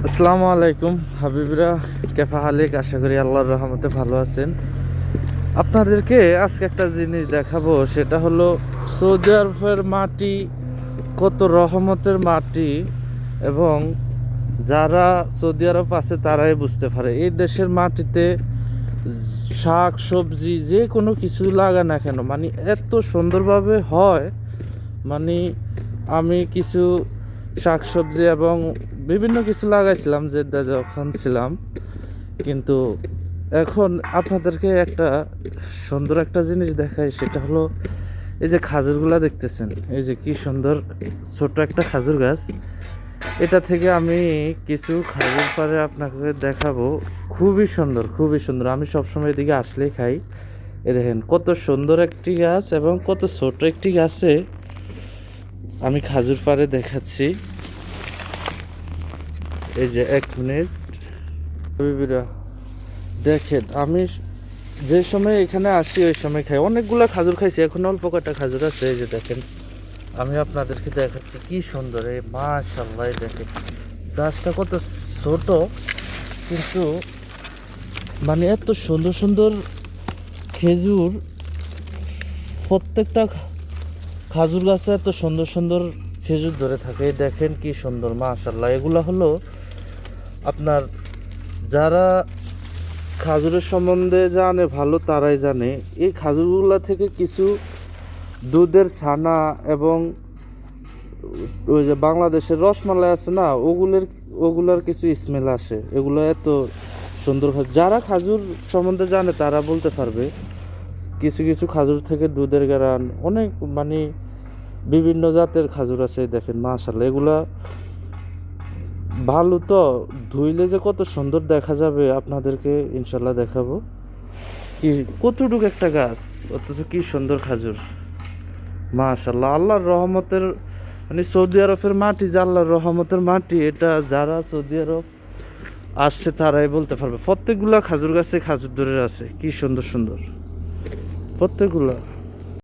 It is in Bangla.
আসসালামু আলাইকুম হাবিবরা, কেফা হালিক। আশা করি আল্লাহর রহমতে ভালো আছেন। আপনাদেরকে আজকে একটা জিনিস দেখাবো, সেটা হলো সৌদি আরবের মাটি কত রহমতের মাটি, এবং যারা সৌদি আরব আছে তারাই বুঝতে পারে। এই দেশের মাটিতে শাক সবজি যে কোনো কিছু লাগা না কেন, মানে এত সুন্দরভাবে হয়। মানে আমি কিছু শাকসবজি এবং বিভিন্ন কিছু লাগাইছিলাম জেদ্দা যখন ছিলাম, কিন্তু এখন আপনাদেরকে একটা সুন্দর একটা জিনিস দেখাই। সেটা হলো এই যে খাজুরগুলা দেখতেছেন, এই যে কি সুন্দর ছোট একটা খাজুর গাছ। এটা থেকে আমি কিছু খাজুর পারে আপনাকে দেখাবো। খুবই সুন্দর, খুবই সুন্দর। আমি সবসময় এদিকে আসলেই খাই। এ দেখেন কত সুন্দর একটি গাছ এবং কত ছোট একটি গাছে আমি খাজুর পাড়ে দেখাচ্ছি। এই যে 1 মিনিট বিবিরা, দেখেন আমি যে সময় এখানে আসি ওই সময় খাই, অনেকগুলো খাজুর খাইছি, এখন অল্প কটা খাজুর আছে। এই যে দেখেন, আমি আপনাদেরকে দেখাচ্ছি কি সুন্দর। এই মাশাআল্লাহ, দেখেন গাছটা কত ছোট, কিন্তু মানে এত সুন্দর সুন্দর খেজুর। প্রত্যেকটা খাজুর গাছে এত সুন্দর সুন্দর খেজুর ধরে থাকে। দেখেন কি সুন্দর, মাশাআল্লাহ। এগুলা হলো আপনার যারা খাজুরের সম্বন্ধে জানে ভালো, তারাই জানে। এই খাজুরগুলা থেকে কিছু দুধের ছানা এবং ওই যে বাংলাদেশের রসমালাই আছে না, ওগুলার কিছু স্মেল আসে। এগুলো এত সুন্দর। যারা খাজুর সম্বন্ধে জানে তারা বলতে পারবে। কিছু কিছু খাজুর থেকে দুধের ঘ্রাণ অনেক, মানে বিভিন্ন জাতের খাজুর আছে। দেখেন মাশাআল্লাহ, এগুলা ভালো তো ধুইলে যে কত সুন্দর দেখা যাবে আপনাদেরকে ইনশাল্লাহ দেখাবো। কি কতটুকু একটা গাছ, অথচ কি সুন্দর খাজুর। মাশাল্লাহ, আল্লাহর রহমতের, মানে সৌদি আরবের মাটি যে আল্লাহর রহমতের মাটি, এটা যারা সৌদি আরব আসছে তারাই বলতে পারবে। প্রত্যেকগুলা খাজুর গাছে খাজুর ধরে আছে, কি সুন্দর সুন্দর প্রত্যেকগুলা।